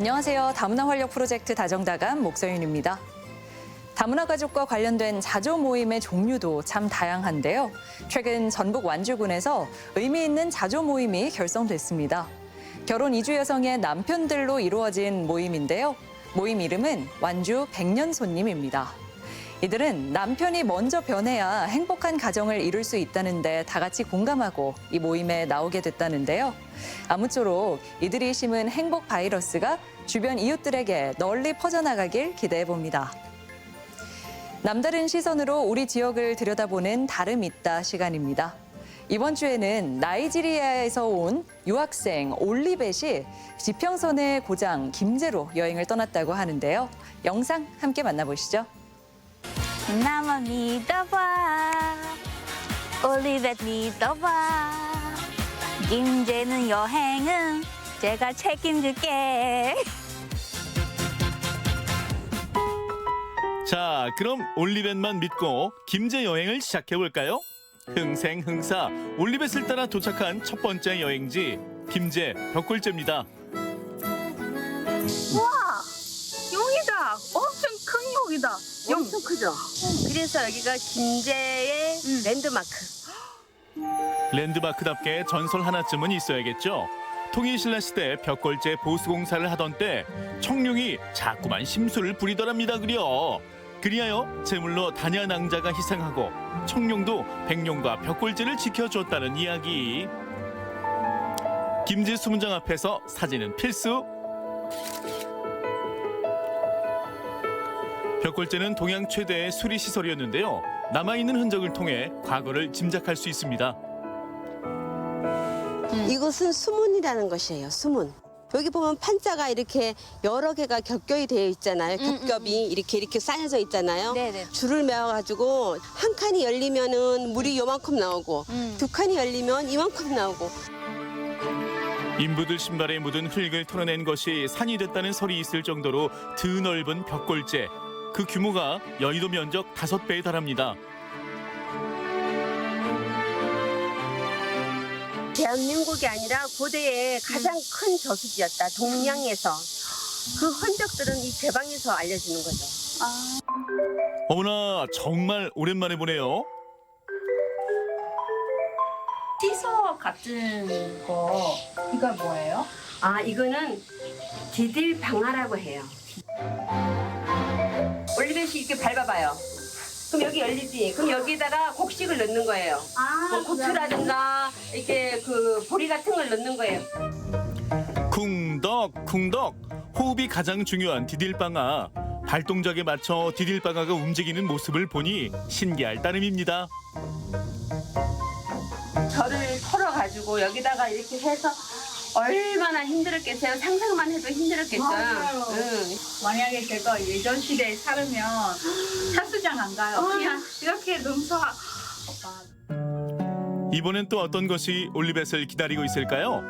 안녕하세요. 다문화 활력 프로젝트 다정다감 목서윤입니다. 다문화 가족과 관련된 자조 모임의 종류도 참 다양한데요. 최근 전북 완주군에서 의미 있는 자조 모임이 결성됐습니다. 결혼 이주 여성의 남편들로 이루어진 모임인데요. 모임 이름은 완주 백년손님입니다. 이들은 남편이 먼저 변해야 행복한 가정을 이룰 수 있다는데 다 같이 공감하고 이 모임에 나오게 됐다는데요. 아무쪼록 이들이 심은 행복 바이러스가 주변 이웃들에게 널리 퍼져나가길 기대해 봅니다. 남다른 시선으로 우리 지역을 들여다보는 다름 있다 시간입니다. 이번 주에는 나이지리아에서 온 유학생 올리벳이 지평선의 고장 김제로 여행을 떠났다고 하는데요. 영상 함께 만나보시죠. 나만 믿어봐, 올리벳 믿어봐. 김제는 여행은 제가 책임질게. 자, 그럼 올리벳만 믿고 김제 여행을 시작해볼까요? 흥생흥사 올리벳을 따라 도착한 첫 번째 여행지 김제 벽골제입니다. 와, 용이다. 엄청 큰 용이다. 엄청 크죠? 그래서 여기가 김제의 랜드마크. 랜드마크답게 전설 하나쯤은 있어야겠죠. 통일신라 시대 벽골제 보수공사를 하던 때 청룡이 자꾸만 심술을 부리더랍니다. 그리하여 제물로 단야낭자가 희생하고 청룡도 백룡과 벽골제를 지켜주었다는 이야기. 김제 수문장 앞에서 사진은 필수. 벽골제는 동양 최대의 수리시설이었는데요. 남아있는 흔적을 통해 과거를 짐작할 수 있습니다. 이것은 수문이라는 것이에요, 수문. 여기 보면 판자가 이렇게 여러 개가 겹겹이 되어 있잖아요. 겹겹이 이렇게 쌓여져 있잖아요. 네네. 줄을 메워가지고 한 칸이 열리면은 물이 요만큼 나오고 두 칸이 열리면 이만큼 나오고. 인부들 신발에 묻은 흙을 털어낸 것이 산이 됐다는 설이 있을 정도로 드넓은 벽골제. 그 규모가 여의도 면적 5배에 달합니다. 대한민국이 아니라 고대의 가장 큰 저수지였다, 동양에서. 그 흔적들은 이 제방에서 알려지는 거죠. 어머나, 정말 오랜만에 보네요. 시소 같은 거, 이거 뭐예요? 아, 이거는 디딜방아라고 해요. 올리벳이 이렇게 밟아봐요. 그럼 여기 열리지. 그럼 여기다가 곡식을 넣는 거예요. 뭐 고추라든가 이렇게 그 보리 같은 걸 넣는 거예요. 쿵덕쿵덕. 호흡이 가장 중요한 디딜방아. 발동작에 맞춰 디딜방아가 움직이는 모습을 보니 신기할 따름입니다. 저를 털어가지고 여기다가 이렇게 해서 얼마나 힘들었겠어요. 상상만 해도 힘들었겠죠. 맞아요. 응. 만약에 제가 예전 시대에 살면 찰수장 안 가요. 그냥 이렇게 넘서. 이번엔 또 어떤 것이 올리벳을 기다리고 있을까요?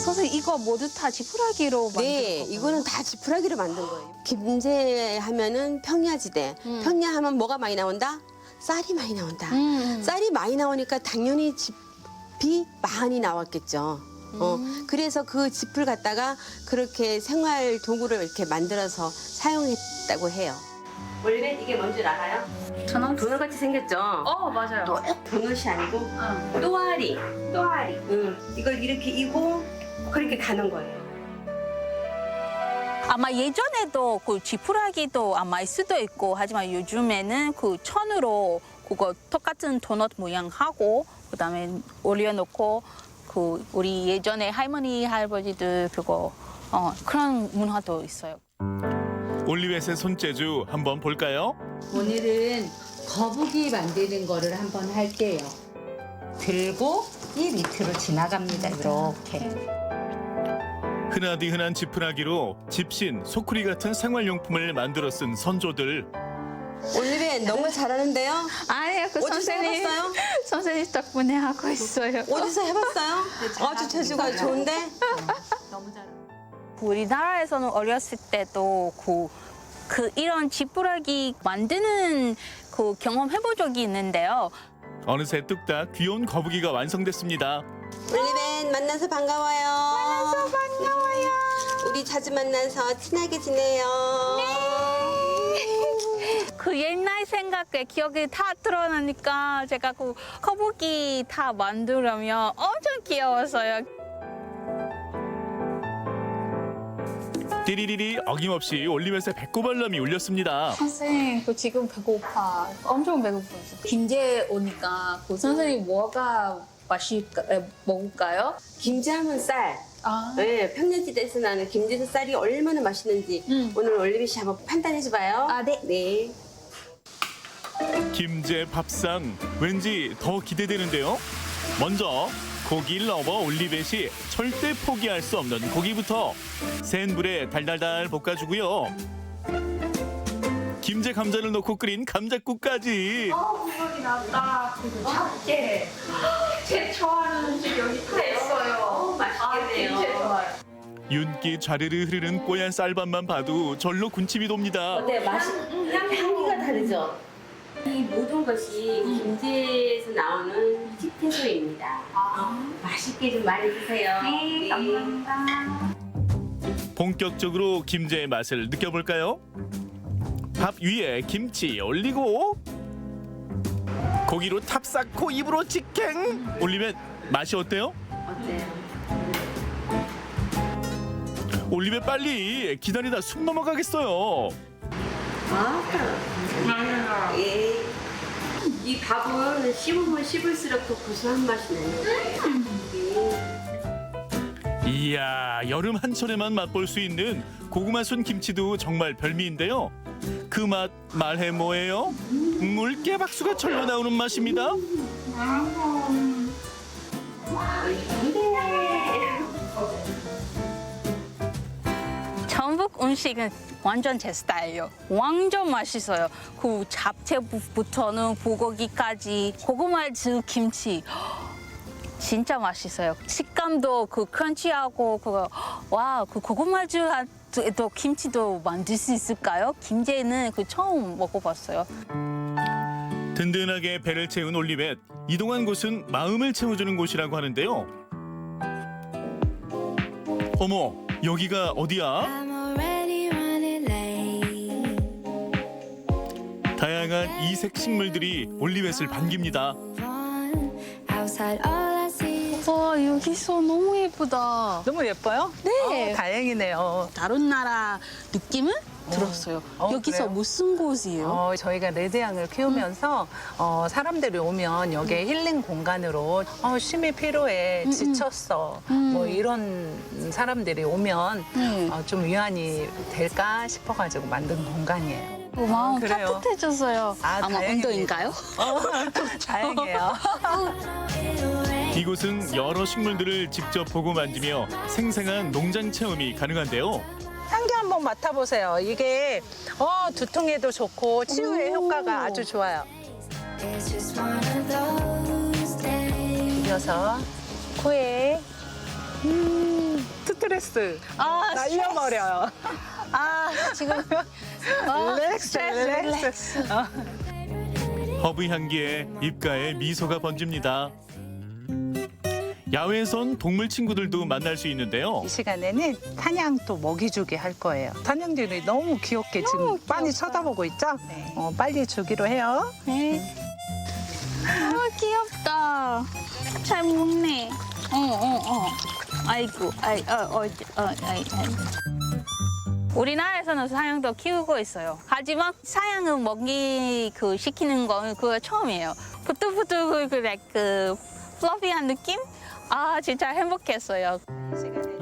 선생님, 이거 모두 다 지푸라기로 만든 네, 거구나. 이거는 다 지푸라기로 만든 거예요. 김제 하면은 평야지대. 평야 하면 뭐가 많이 나온다? 쌀이 많이 나온다. 쌀이 많이 나오니까 당연히 짚이 많이 나왔겠죠. 그래서 그 짚을 갖다가 그렇게 생활 도구를 이렇게 만들어서 사용했다고 해요. 원래 이게 뭔지 알아요? 저는 도넛같이 생겼죠? 맞아요. 도넛이 아니고 또아리. 또아리. 이걸 이렇게 이고 그렇게 가는 거예요. 아마 예전에도 그 지푸라기도 아마 있을 수도 있고, 하지만 요즘에는 그 천으로 그거 똑같은 도넛 모양하고 그다음에 올려놓고 그 우리 예전에 할머니 할아버지들 그거 그런 문화도 있어요. 올리벳의 손재주 한번 볼까요? 오늘은 거북이 만드는 거를 한번 할게요. 들고 이 밑으로 지나갑니다. 이렇게. 흔하디 흔한 지푸라기로 집신, 소쿠리 같은 생활용품을 만들어 쓴 선조들. 올리벳 너무 잘하는데요? 아니요, 그 어디서 해봤어요? 선생님 덕분에 하고 있어요. 어디서 해봤어요? 아주 재주가 좋은데? 우리나라에서는 어렸을 때도 그 이런 지푸라기 만드는 그 경험 해본 적이 있는데요. 어느새 뚝딱 귀여운 거북이가 완성됐습니다. 올리벳 만나서 반가워요. 만나서 반가워요. 우리 자주 만나서 친하게 지내요. 그 옛날 생각에 기억이 다 드러나니까 제가 그 거북이 다 만들려면 엄청 귀여웠어요. 띠리리리 어김없이 올리벳의 배꼽알람이 울렸습니다. 선생님, 그 지금 배고파. 엄청 배고파요. 김제 오니까 그 선생님 뭐가 먹을까요? 김치하면 쌀. 아, 네, 평년지대에서 나는 김치에서 쌀이 얼마나 맛있는지 오늘 올리빗이 한번 판단해줘봐요. 아, 네. 네. 김제 밥상 왠지 더 기대되는데요. 먼저 고기 러버 올리벳이 절대 포기할 수 없는 고기부터 센 불에 달달달 볶아주고요. 김제 감자를 넣고 끓인 감자국까지. 국물이 났다. 잡채. 제 좋아하는 음식 여기 다 있어요. 맛있겠네요. 김치 좋아요. 윤기 좌르르 흐르는 뽀얀 쌀밥만 봐도 절로 군침이 돕니다. 어때? 향기가 다르죠? 이 모든 것이 김제에서 나오는 식태소입니다. 맛있게 좀 많이 드세요. 네, 감사합니다. 본격적으로 김제의 맛을 느껴볼까요? 밥 위에 김치 올리고 고기로 탑 쌓고 입으로 직행 올리면 맛이 어때요? 어때요? 올리면 빨리 기다리다 숨 넘어가겠어요. 예. 이 밥은 씹으면 씹을수록 더 고소한 맛이 나는 거예요. 이야, 여름 한철에만 맛볼 수 있는 고구마 순 김치도 정말 별미인데요. 그 맛 말해 뭐예요? 물개박수가 절로 나오는 맛입니다. 전북 음식은 완전 제 스타일이에요. 완전 맛있어요. 그 잡채부터는 불고기까지 고구마즙 김치 진짜 맛있어요. 식감도 그 크런치하고 그거 그 고구마즙도 김치도 만들 수 있을까요? 김제는 그 처음 먹어봤어요. 든든하게 배를 채운 올리벳. 이동한 곳은 마음을 채워주는 곳이라고 하는데요. 어머, 여기가 어디야? 다양한 이색 식물들이 올리벳을 반깁니다. 와, 여기서 너무 예쁘다. 너무 예뻐요? 네. 다행이네요. 다른 나라 느낌은 들었어요. 여기서 그래요? 무슨 곳이에요? 저희가 레드향을 키우면서 사람들이 오면 여기 힐링 공간으로 쉼이 필요해, 지쳤어. 뭐 이런 사람들이 오면 좀 위안이 될까 싶어가지고 만든 공간이에요. 마음 그래요? 따뜻해졌어요. 아마 다행입니다. 운동인가요? 다행이에요. 이곳은 여러 식물들을 직접 보고 만지며 생생한 농장 체험이 가능한데요. 향기 한번 맡아보세요. 이게 두통에도 좋고 치유의 효과가 아주 좋아요. 이어서 코에 스트레스 날려버려요. 지금 릴렉스. 허브 향기에 입가에 미소가 번집니다. 야외에선 동물 친구들도 만날 수 있는데요. 이 시간에는 사냥도 먹이 주기 할 거예요. 사냥들이 너무 귀엽게 지금 빤히 쳐다보고 있죠? 빨리 주기로 해요. 네. 귀엽다. 잘 먹네. 아이고, 우리나라에서는 사냥도 키우고 있어요. 하지만 사냥은 먹이 시키는 건 그거 처음이에요. 부들부들 그 플러피한 느낌? 진짜 행복했어요.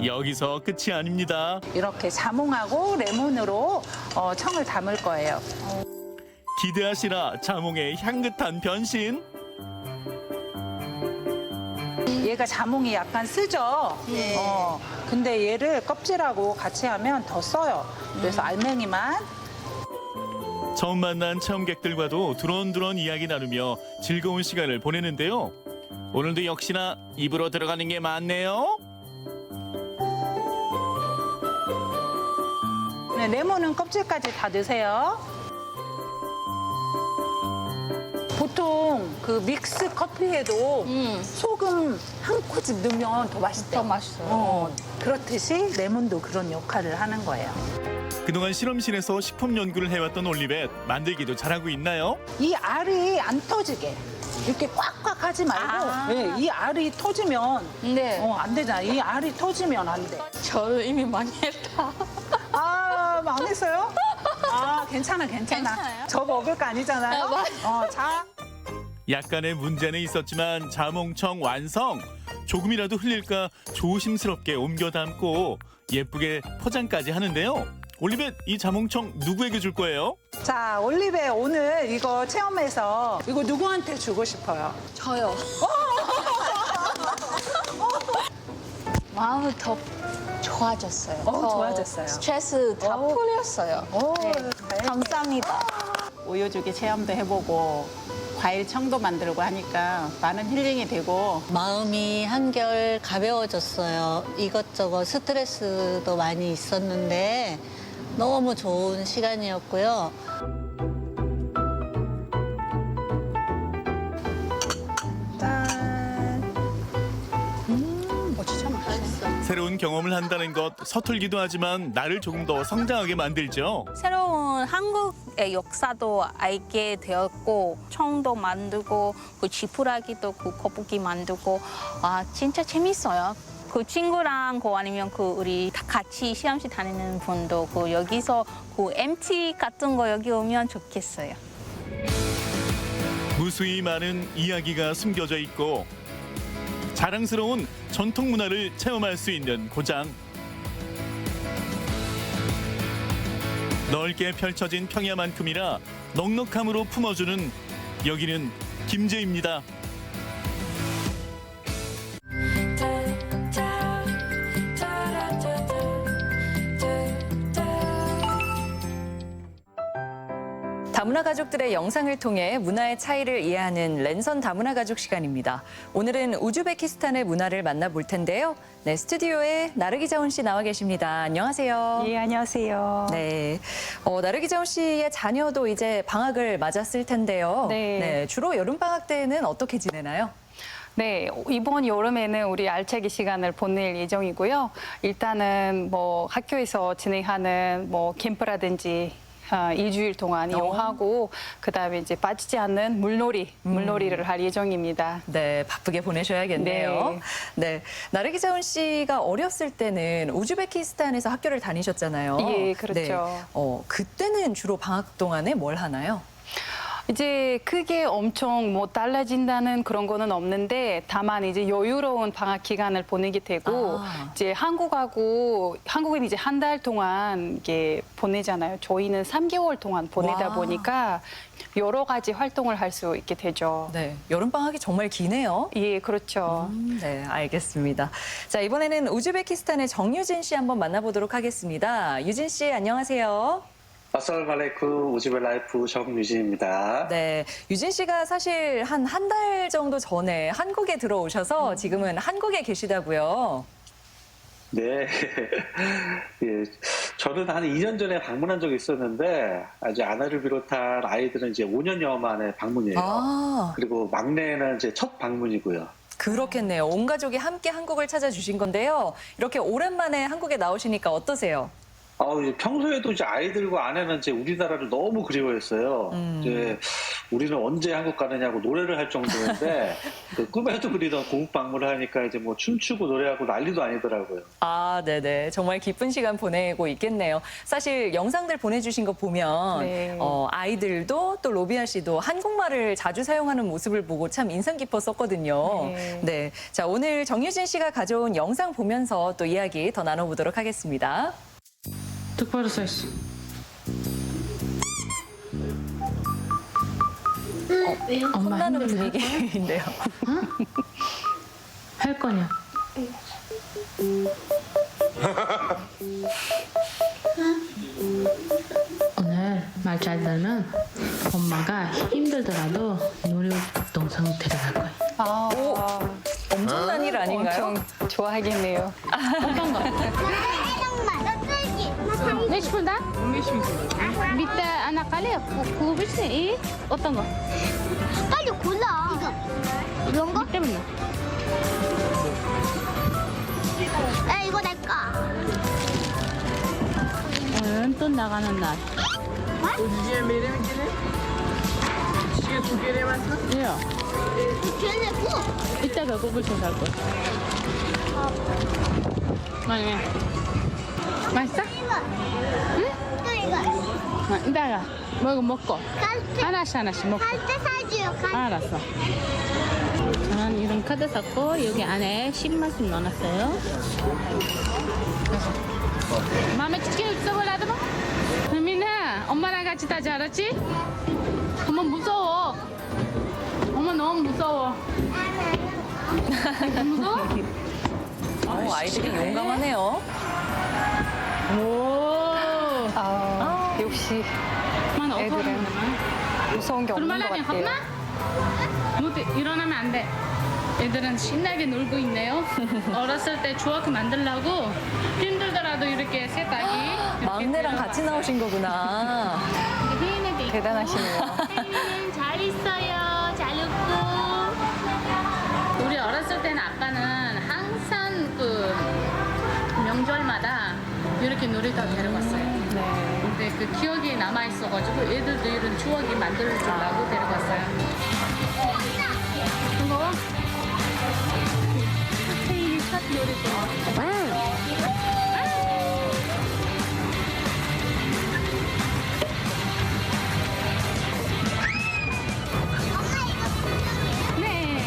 여기서 끝이 아닙니다. 이렇게 자몽하고 레몬으로 청을 담을 거예요. 기대하시라 자몽의 향긋한 변신. 얘가 자몽이 약간 쓰죠? 네. 근데 얘를 껍질하고 같이 하면 더 써요. 그래서 알맹이만. 처음 만난 체험객들과도 두런두런 이야기 나누며 즐거운 시간을 보내는데요. 오늘도 역시나 입으로 들어가는 게 많네요. 네, 레몬은 껍질까지 다 넣으세요. 보통 그 믹스 커피에도 소금 한 꼬집 넣으면 더 맛있대요. 더 맛있어요. 그렇듯이 레몬도 그런 역할을 하는 거예요. 그동안 실험실에서 식품 연구를 해왔던 올리벳, 만들기도 잘하고 있나요? 이 알이 안 터지게 이렇게 꽉꽉 하지 말고 네, 이 알이 터지면 네. 안 되잖아. 이 알이 터지면 안 돼. 저 이미 망했다. 아, 망했어요? 아, 괜찮아. 괜찮아요? 저 먹을 거 아니잖아요. 자. 약간의 문제는 있었지만 자몽청 완성! 조금이라도 흘릴까 조심스럽게 옮겨 담고 예쁘게 포장까지 하는데요. 올리벳, 이 자몽청 누구에게 줄 거예요? 자, 올리베 오늘 이거 체험해서 이거 누구한테 주고 싶어요? 저요. 마음이 더 좋아졌어요. 더 좋아졌어요. 스트레스 다 풀렸어요. 네. 감사합니다. 우유주기 체험도 해보고 과일 청도 만들고 하니까 많은 힐링이 되고 마음이 한결 가벼워졌어요. 이것저것 스트레스도 많이 있었는데 너무 좋은 시간이었고요. 진짜 맛있어. 새로운 경험을 한다는 것 서툴기도 하지만 나를 조금 더 성장하게 만들죠. 새로운 한국의 역사도 알게 되었고 청도 만들고 그 지푸라기도 그 거북이 만들고 아 진짜 재밌어요. 그 친구랑 그 아니면 그 우리 다 같이 실험실 다니는 분도 그 여기서 그 MT 같은 거 여기 오면 좋겠어요. 무수히 많은 이야기가 숨겨져 있고 자랑스러운 전통 문화를 체험할 수 있는 고장. 넓게 펼쳐진 평야만큼이나 넉넉함으로 품어주는 여기는 김제입니다. 다문화 가족들의 영상을 통해 문화의 차이를 이해하는 랜선 다문화 가족 시간입니다. 오늘은 우즈베키스탄의 문화를 만나볼 텐데요. 네, 스튜디오에 나르기 자운 씨 나와 계십니다. 안녕하세요. 예, 안녕하세요. 네, 나르기 자운 씨의 자녀도 이제 방학을 맞았을 텐데요. 네. 주로 여름 방학 때는 어떻게 지내나요? 네, 이번 여름에는 우리 알차기 시간을 보낼 예정이고요. 일단은 뭐 학교에서 진행하는 뭐 캠프라든지 일주일 동안 이용하고 그다음에 이제 빠지지 않는 물놀이를 할 예정입니다. 네, 바쁘게 보내셔야겠네요. 네, 나르기 자운 씨가 어렸을 때는 우즈베키스탄에서 학교를 다니셨잖아요. 예, 그렇죠. 네, 그때는 주로 방학 동안에 뭘 하나요? 이제 크게 엄청 뭐 달라진다는 그런 거는 없는데 다만 이제 여유로운 방학 기간을 보내게 되고 이제 한국은 이제 한 달 동안 이게 보내잖아요. 저희는 3개월 동안 보내다 보니까 여러 가지 활동을 할 수 있게 되죠. 네, 여름 방학이 정말 기네요. 예, 그렇죠. 네, 알겠습니다. 자, 이번에는 우즈베키스탄의 정유진 씨 한번 만나보도록 하겠습니다. 유진 씨, 안녕하세요. 아살말레이쿠 우즈베라이프 정유진입니다. 네, 유진 씨가 사실 한 달 정도 전에 한국에 들어오셔서 지금은 한국에 계시다고요. 네. 예, 저는 한 2년 전에 방문한 적이 있었는데, 이제 아내를 비롯한 아이들은 이제 5년여 만에 방문이에요. 그리고 막내는 이제 첫 방문이고요. 그렇겠네요. 온 가족이 함께 한국을 찾아주신 건데요. 이렇게 오랜만에 한국에 나오시니까 어떠세요? 평소에도 이제 아이들과 아내는 이제 우리나라를 너무 그리워했어요. 이제 우리는 언제 한국 가느냐고 노래를 할 정도인데 그 꿈에도 그리던 고국 방문을 하니까 이제 뭐 춤추고 노래하고 난리도 아니더라고요. 아, 네네. 정말 기쁜 시간 보내고 있겠네요. 사실 영상들 보내주신 거 보면 네. 아이들도 또 로비아 씨도 한국말을 자주 사용하는 모습을 보고 참 인상 깊었었거든요. 네. 자, 오늘 정유진 씨가 가져온 영상 보면서 또 이야기 더 나눠보도록 하겠습니다. 똑바로 서 있어. 엄마 혼나는 힘들게 분위기인데요. 할 거냐? 오늘 말 잘 들으면 엄마가 힘들더라도 놀이동산 데려갈 거야. 엄청난 일 아닌가요? 엄청 좋아하겠네요. 어떤 거? ليش فل ده؟ مش مثل. بيتا انا قلق وبس ايه؟ قطنه 빨리 골라. 이런 거? 때문에. 에 이거 내 거. 오늘은 또 나가는 날. 예. 걔네 뭐? 이따가 고글쇼 살 거야. 많이 맛있어? 응? 또 이거. 이따가 먹고 갈때 하나씩 먹고. 갈때 사줘요. 갈. 알았어. 저는 이런 카드 샀고 여기 안에 10만씩 넣어놨어요. 마음에 치킨 없어 볼라도 봐. 민아, 엄마랑 같이 타지 알았지? 엄마 무서워. 엄마 너무 무서워. 무서워? 아이들이 용감하네요. 오. 역시 애들은 무서운 게 없는 것 그러면 같아요. 못 일어나면 안 돼. 애들은 신나게 놀고 있네요. 어렸을 때 추억 만들려고 힘들더라도 이렇게 세탁이 막내랑 같이 나오신 거구나. 대단하시네요. 잘 있어요. 잘 웃고. 우리 어렸을 때는 아빠는 항상 그 명절마다 이렇게 놀이터 데려갔어요. 근데 그 기억이 남아 있어가지고 애들도 이런 추억이 만들어주려고 데려갔어요. 이거 스페인 샷 놀이터. 네.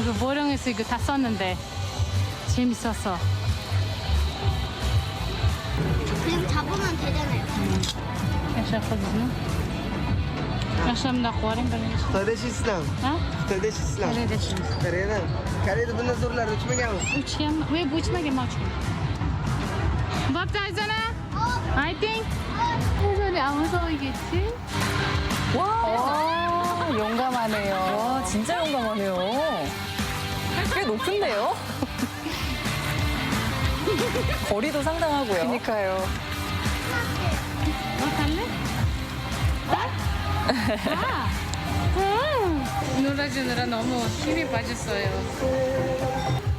이거 모령에서 이거 다 썼는데 재밌었어. 그냥 잡으면 되잖아요. Nós na rua em Belém. Kardeş İslam. Ha? Kardeş İslam. Kardeşim. Kardeşim. Kardeşim bundan sorular uçma gel. Uçayım. Ve bu uçmak yemek için. Bak Tarzan'a. 화이팅! 해설이 안 무서워이겠지? 와, 용감하네요. 와, 진짜 용감하네요. 꽤 높은데요? 거리도 상당하고요. 그러니까요. 너 탈래? 놀아주느라 너무 힘이 빠졌어요.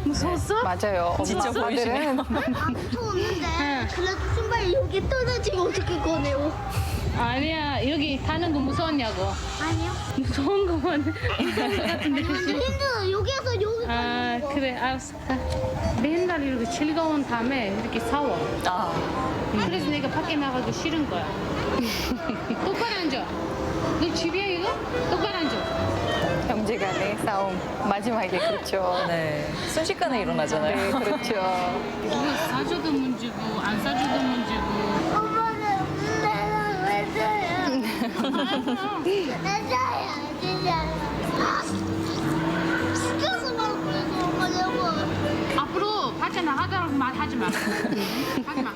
무서웠어? 맞아요. 진짜 엄마 보이시네요. 아빠들은 무서웠는데 그래도 신발 여기 떨어지면 어떻게 꺼내요? 아니야, 여기 타는 거 무서웠냐고. 아니요. 무서운 거만 무서운 것 같은데. 근데 힘들어. 여기에서 여기. 아, 그래, 알았어. 맨날 이렇게 즐거운 다음에 이렇게 싸워. 그래서 내가 밖에 나가기 싫은 거야. 똑바로 앉아. 너 집이야, 이거? 똑바로 앉아. 형제간의 싸움 마지막에 그렇죠. 네, 순식간에 일어나잖아요. 네, 그렇죠. 이거 사줘도 문제고, 안 사줘도 문제고. 엄마는 내가 왜 줘요? 나 줘요. 진짜. 시켜서 먹고 먹으려고. 앞으로 밖에 나가더라고 말하지 마. 하지 마.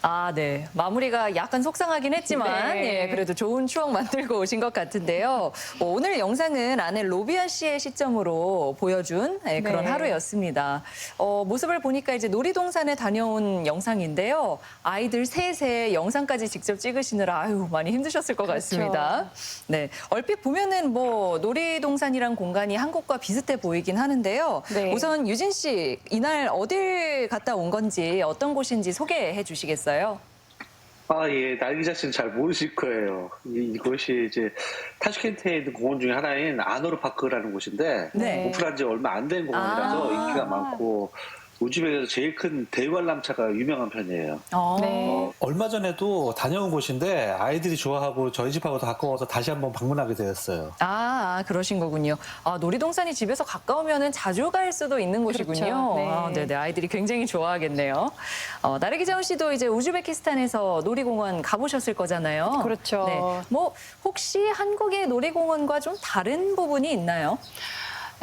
아, 네. 마무리가 약간 속상하긴 했지만 네. 예, 그래도 좋은 추억 만들고 오신 것 같은데요. 오늘 영상은 아내 로비아 씨의 시점으로 보여준 예, 그런 네. 하루였습니다. 모습을 보니까 이제 놀이동산에 다녀온 영상인데요. 아이들 셋의 영상까지 직접 찍으시느라 아유, 많이 힘드셨을 것 같습니다. 네. 얼핏 보면은 뭐 놀이동산이란 공간이 한국과 비슷해 보이긴 하는데요. 네. 우선 유진 씨, 이날 어딜 갔다 온 건지 어떤 곳인지 소개해 주시겠어요? 아, 예, 날기자 씨는 잘 모르실 거예요. 이곳이 이제 타슈켄트에 있는 공원 중에 하나인 아노르 파크라는 곳인데 네. 오픈한 지 얼마 안 된 공원이라서 인기가 많고 우즈벡에서 제일 큰 대관람차가 유명한 편이에요. 네. 얼마 전에도 다녀온 곳인데 아이들이 좋아하고 저희 집하고 더 가까워서 다시 한번 방문하게 되었어요. 아, 그러신 거군요. 아, 놀이동산이 집에서 가까우면 자주 갈 수도 있는 곳이군요. 그렇죠. 네. 아, 네네. 아이들이 굉장히 좋아하겠네요. 나래기 자운 씨도 이제 우즈베키스탄에서 놀이공원 가보셨을 거잖아요. 그렇죠. 네. 뭐, 혹시 한국의 놀이공원과 좀 다른 부분이 있나요?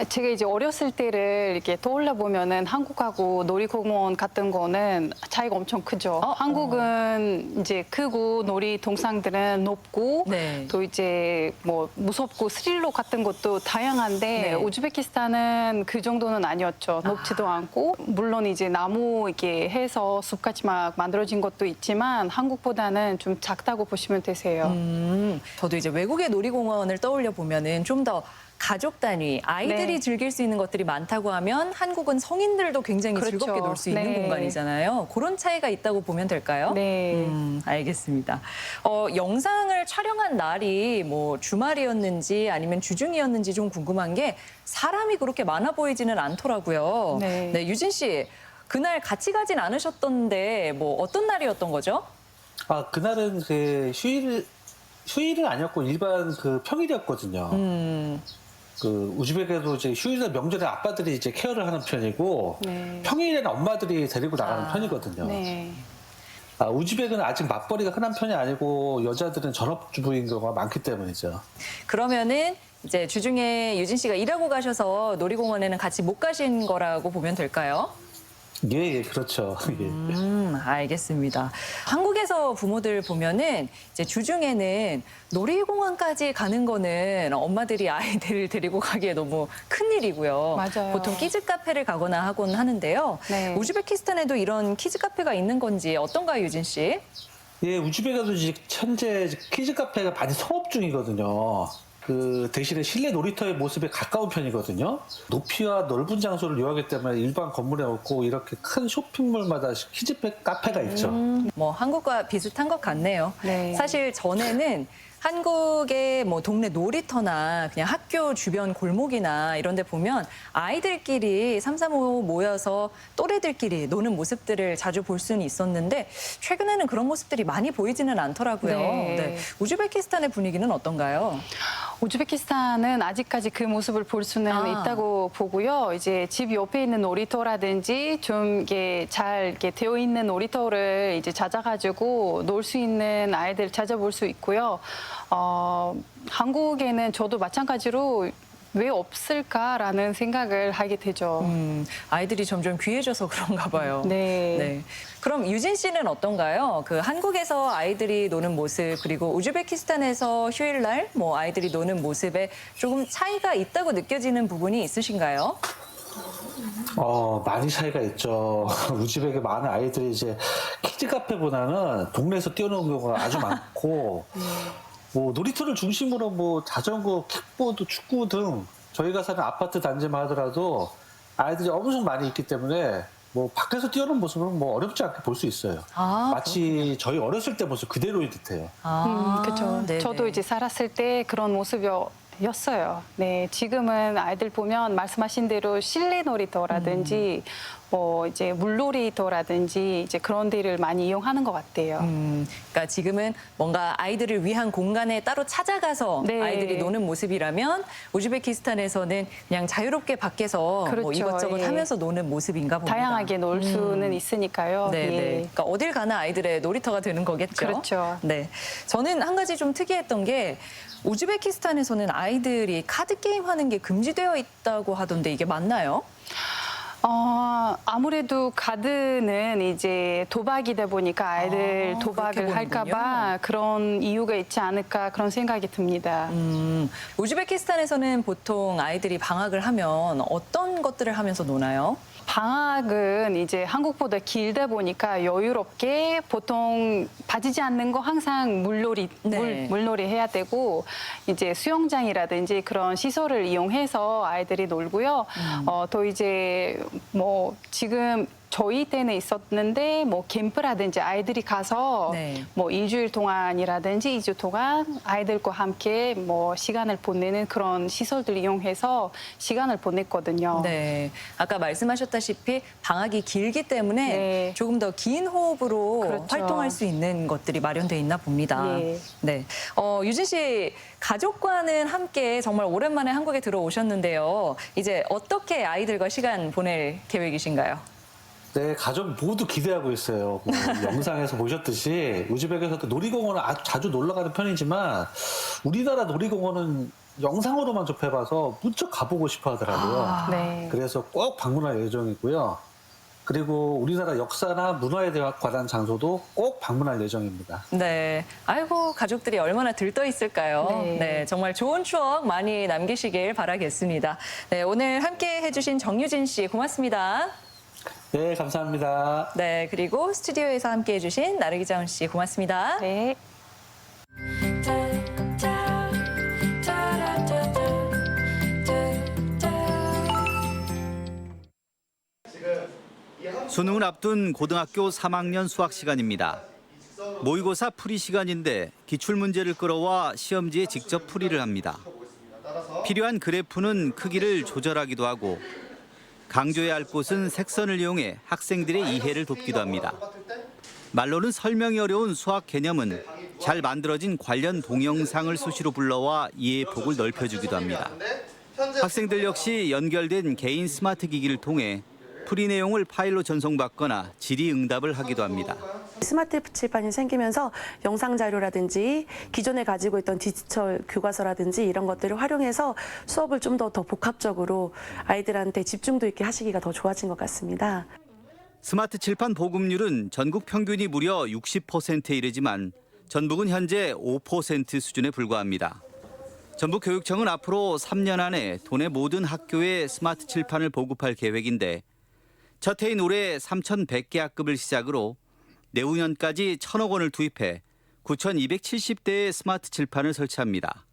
제가 이제 어렸을 때를 이렇게 떠올려 보면은 한국하고 놀이공원 같은 거는 차이가 엄청 크죠. 한국은 이제 크고 놀이 동상들은 높고 네. 또 이제 뭐 무섭고 스릴러 같은 것도 다양한데 네. 우즈베키스탄은 그 정도는 아니었죠. 높지도 않고 물론 이제 나무 이렇게 해서 숲같이 막 만들어진 것도 있지만 한국보다는 좀 작다고 보시면 되세요. 저도 이제 외국의 놀이공원을 떠올려 보면은 좀 더 가족 단위, 아이들이 네. 즐길 수 있는 것들이 많다고 하면 한국은 성인들도 굉장히 그렇죠. 즐겁게 놀 수 있는 네. 공간이잖아요. 그런 차이가 있다고 보면 될까요? 네. 알겠습니다. 영상을 촬영한 날이 뭐 주말이었는지 아니면 주중이었는지 좀 궁금한 게 사람이 그렇게 많아 보이지는 않더라고요. 네. 유진 씨, 그날 같이 가진 않으셨던데 뭐 어떤 날이었던 거죠? 아, 그날은 그 휴일은 아니었고 일반 그 평일이었거든요. 그 우즈벡에도 이제 휴일이나 명절에 아빠들이 이제 케어를 하는 편이고 네. 평일에는 엄마들이 데리고 나가는 편이거든요. 네. 아, 우즈벡은 아직 맞벌이가 흔한 편이 아니고 여자들은 전업주부인 경우가 많기 때문이죠. 그러면은 이제 주중에 유진 씨가 일하고 가셔서 놀이공원에는 같이 못 가신 거라고 보면 될까요? 예, 그렇죠. 예. 알겠습니다. 한국에서 부모들 보면은 이제 주중에는 놀이공원까지 가는 거는 엄마들이 아이들을 데리고 가기에 너무 큰 일이고요. 맞아요. 보통 키즈 카페를 가거나 하곤 하는데요. 네. 우즈베키스탄에도 이런 키즈 카페가 있는 건지 어떤가요, 유진 씨? 예, 우즈벡에도 이제 현재 키즈 카페가 많이 성업 중이거든요. 그 대신에 실내 놀이터의 모습에 가까운 편이거든요. 높이와 넓은 장소를 이용하기 때문에 일반 건물에 없고 이렇게 큰 쇼핑몰마다 키즈 카페가 있죠. 뭐 한국과 비슷한 것 같네요. 네. 사실 전에는 한국의 뭐 동네 놀이터나 그냥 학교 주변 골목이나 이런 데 보면 아이들끼리 삼삼오오 모여서 또래들끼리 노는 모습들을 자주 볼 수는 있었는데 최근에는 그런 모습들이 많이 보이지는 않더라고요. 네. 우즈베키스탄의 분위기는 어떤가요? 우즈베키스탄은 아직까지 그 모습을 볼 수는 있다고 보고요. 이제 집 옆에 있는 놀이터라든지 좀 이게 잘 이렇게 되어 있는 놀이터를 이제 찾아가지고 놀 수 있는 아이들 찾아볼 수 있고요. 한국에는 저도 마찬가지로 왜 없을까라는 생각을 하게 되죠. 아이들이 점점 귀해져서 그런가 봐요. 네. 그럼 유진 씨는 어떤가요? 그 한국에서 아이들이 노는 모습 그리고 우즈베키스탄에서 휴일날 뭐 아이들이 노는 모습에 조금 차이가 있다고 느껴지는 부분이 있으신가요? 많이 차이가 있죠. 우즈벡의 많은 아이들이 이제 키즈 카페보다는 동네에서 뛰어노는 경우가 아주 많고 뭐 놀이터를 중심으로 뭐 자전거, 킥보드, 축구 등 저희가 사는 아파트 단지만 하더라도 아이들이 엄청 많이 있기 때문에 뭐 밖에서 뛰어노는 모습은 뭐 어렵지 않게 볼 수 있어요. 마치 저희 어렸을 때 모습 그대로인 듯해요. 그렇죠. 네네. 저도 이제 살았을 때 그런 모습이었어요. 네, 지금은 아이들 보면 말씀하신 대로 실내 놀이터라든지 뭐 이제 물놀이터라든지 이제 그런 데를 많이 이용하는 것 같아요. 그러니까 지금은 뭔가 아이들을 위한 공간에 따로 찾아가서 네. 아이들이 노는 모습이라면 우즈베키스탄에서는 그냥 자유롭게 밖에서 뭐 그렇죠. 이것저것 예. 하면서 노는 모습인가 봅니다. 다양하게 놀 수는 있으니까요. 네, 예. 네. 그러니까 어딜 가나 아이들의 놀이터가 되는 거겠죠. 그렇죠. 네. 저는 한 가지 좀 특이했던 게 우즈베키스탄에서는 아이들이 카드 게임 하는 게 금지되어 있다고 하던데 이게 맞나요? 아무래도 카드는 이제 도박이다 보니까 아이들 도박을 그렇게 할까 보는군요. 봐 그런 이유가 있지 않을까 그런 생각이 듭니다. 우즈베키스탄에서는 보통 아이들이 방학을 하면 어떤 것들을 하면서 노나요? 방학은 이제 한국보다 길다 보니까 여유롭게 보통 빠지지 않는 거 항상 물놀이 해야 되고 이제 수영장이라든지 그런 시설을 이용해서 아이들이 놀고요. 또 이제 뭐 지금 저희 때는 있었는데 뭐 캠프라든지 아이들이 가서 뭐 일주일 동안이라든지 2주 동안 아이들과 함께 뭐 시간을 보내는 그런 시설들 이용해서 시간을 보냈거든요. 네. 아까 말씀하셨다시피 방학이 길기 때문에 조금 더 긴 호흡으로 그렇죠. 활동할 수 있는 것들이 마련돼 있나 봅니다. 예. 네. 유진 씨 가족과는 함께 정말 오랜만에 한국에 들어오셨는데요. 이제 어떻게 아이들과 시간 보낼 계획이신가요? 네, 가족 모두 기대하고 있어요. 뭐 영상에서 보셨듯이 우즈벡에서도 놀이공원을 아주 자주 놀러 가는 편이지만 우리나라 놀이공원은 영상으로만 접해봐서 무척 가보고 싶어 하더라고요. 네. 그래서 꼭 방문할 예정이고요. 그리고 우리나라 역사나 문화에 관한 장소도 꼭 방문할 예정입니다. 네. 아이고, 가족들이 얼마나 들떠 있을까요? 네. 네. 정말 좋은 추억 많이 남기시길 바라겠습니다. 네. 오늘 함께 해주신 정유진 씨 고맙습니다. 네, 감사합니다. 네. 그리고 스튜디오에서 함께 해주신 나르기 자운 씨 고맙습니다. 네. 수능을 앞둔 고등학교 3학년 수학 시간입니다. 모의고사 풀이 시간인데 기출문제를 끌어와 시험지에 직접 풀이를 합니다. 필요한 그래프는 크기를 조절하기도 하고 강조해야 할 곳은 색선을 이용해 학생들의 이해를 돕기도 합니다. 말로는 설명이 어려운 수학 개념은 잘 만들어진 관련 동영상을 수시로 불러와 이해의 폭을 넓혀주기도 합니다. 학생들 역시 연결된 개인 스마트 기기를 통해 풀이 내용을 파일로 전송받거나 질의응답을 하기도 합니다. 스마트 칠판이 생기면서 영상 자료라든지 기존에 가지고 있던 디지털 교과서라든지 이런 것들을 활용해서 수업을 좀 더 복합적으로 아이들한테 집중도 있게 하시기가 더 좋아진 것 같습니다. 스마트 칠판 보급률은 전국 평균이 무려 60%에 이르지만 전북은 현재 5% 수준에 불과합니다. 전북교육청은 앞으로 3년 안에 도내 모든 학교에 스마트 칠판을 보급할 계획인데 첫 해인 올해 3,100개 학급을 시작으로 내후년까지 1,000억 원을 투입해 9,270대의 스마트 칠판을 설치합니다.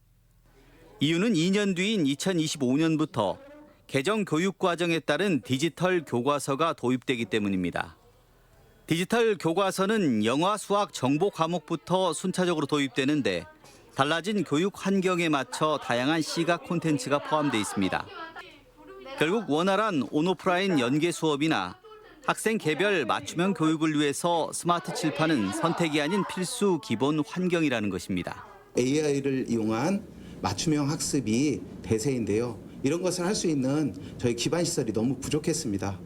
이유는 2년 뒤인 2025년부터 개정 교육 과정에 따른 디지털 교과서가 도입되기 때문입니다. 디지털 교과서는 영어, 수학, 정보 과목부터 순차적으로 도입되는데 달라진 교육 환경에 맞춰 다양한 시각 콘텐츠가 포함되어 있습니다. 결국 원활한 온오프라인 연계 수업이나 학생 개별 맞춤형 교육을 위해서 스마트 칠판은 선택이 아닌 필수 기본 환경이라는 것입니다. AI를 이용한 맞춤형 학습이 대세인데요. 이런 것을 할 수 있는 저희 기반 시설이 너무 부족했습니다.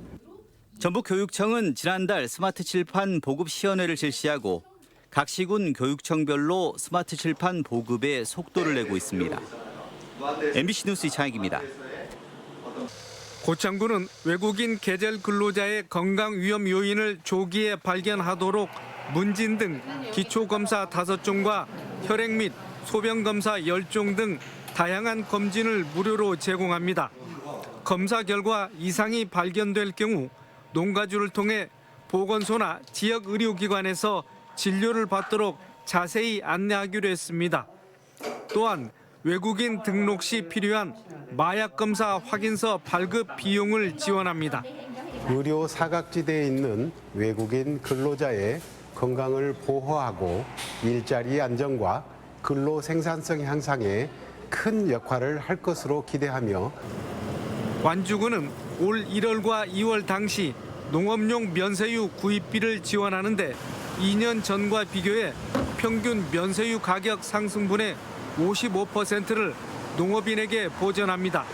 전북교육청은 지난달 스마트 칠판 보급 시연회를 실시하고 각 시군 교육청별로 스마트 칠판 보급에 속도를 내고 있습니다. MBC 뉴스 이창익입니다. 고창군은 외국인 계절 근로자의 건강 위험 요인을 조기에 발견하도록 문진 등 기초검사 5종과 혈액 및 소변검사 10종 등 다양한 검진을 무료로 제공합니다. 검사 결과 이상이 발견될 경우 농가주를 통해 보건소나 지역 의료기관에서 진료를 받도록 자세히 안내하기로 했습니다. 또한 외국인 등록 시 필요한 마약 검사 확인서 발급 비용을 지원합니다. 의료 사각지대에 있는 외국인 근로자의 건강을 보호하고 일자리 안정과 근로 생산성 향상에 큰 역할을 할 것으로 기대하며 완주군은 올 1월과 2월 당시 농업용 면세유 구입비를 지원하는데 2년 전과 비교해 평균 면세유 가격 상승분의 55%를 농업인에게 보전합니다.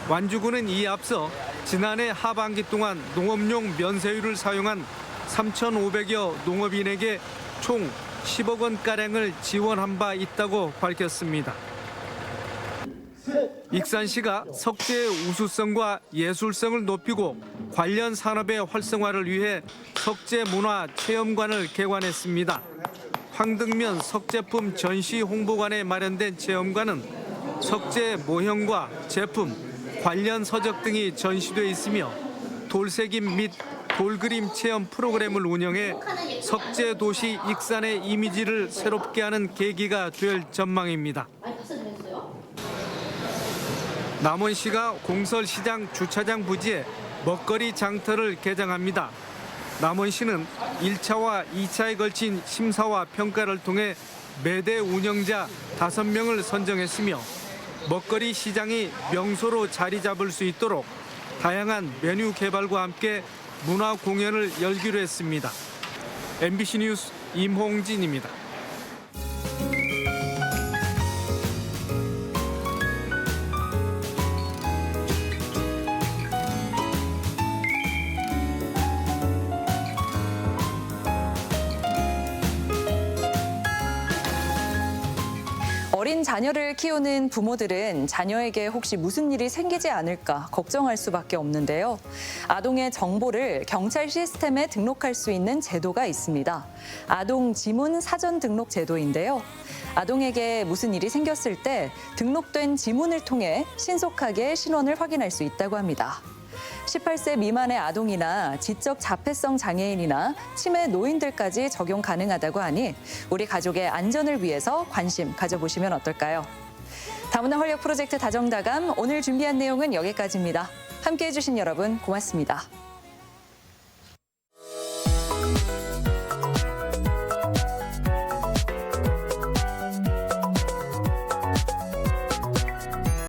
완주군은 이에 앞서 지난해 하반기 동안 농업용 면세유를 사용한 3,500여 농업인에게 총 10억 원가량을 지원한 바 있다고 밝혔습니다. 익산시가 석재의 우수성과 예술성을 높이고 관련 산업의 활성화를 위해 석재 문화 체험관을 개관했습니다. 황등면 석제품 전시 홍보관에 마련된 체험관은 석재 모형과 제품, 관련 서적 등이 전시돼 있으며 돌새김 및 돌그림 체험 프로그램을 운영해 석재 도시 익산의 이미지를 새롭게 하는 계기가 될 전망입니다. 남원시가 공설시장 주차장 부지에 먹거리 장터를 개장합니다. 남원시는 1차와 2차에 걸친 심사와 평가를 통해 매대 운영자 5명을 선정했으며 먹거리 시장이 명소로 자리 잡을 수 있도록 다양한 메뉴 개발과 함께 문화 공연을 열기로 했습니다. MBC 뉴스 임홍진입니다. 어린 자녀를 키우는 부모들은 자녀에게 혹시 무슨 일이 생기지 않을까 걱정할 수밖에 없는데요. 아동의 정보를 경찰 시스템에 등록할 수 있는 제도가 있습니다. 아동 지문 사전 등록 제도인데요. 아동에게 무슨 일이 생겼을 때 등록된 지문을 통해 신속하게 신원을 확인할 수 있다고 합니다. 18세 미만의 아동이나 지적 자폐성 장애인이나 치매 노인들까지 적용 가능하다고 하니 우리 가족의 안전을 위해서 관심 가져보시면 어떨까요? 다문화 활력 프로젝트 다정다감 오늘 준비한 내용은 여기까지입니다. 함께해 주신 여러분 고맙습니다.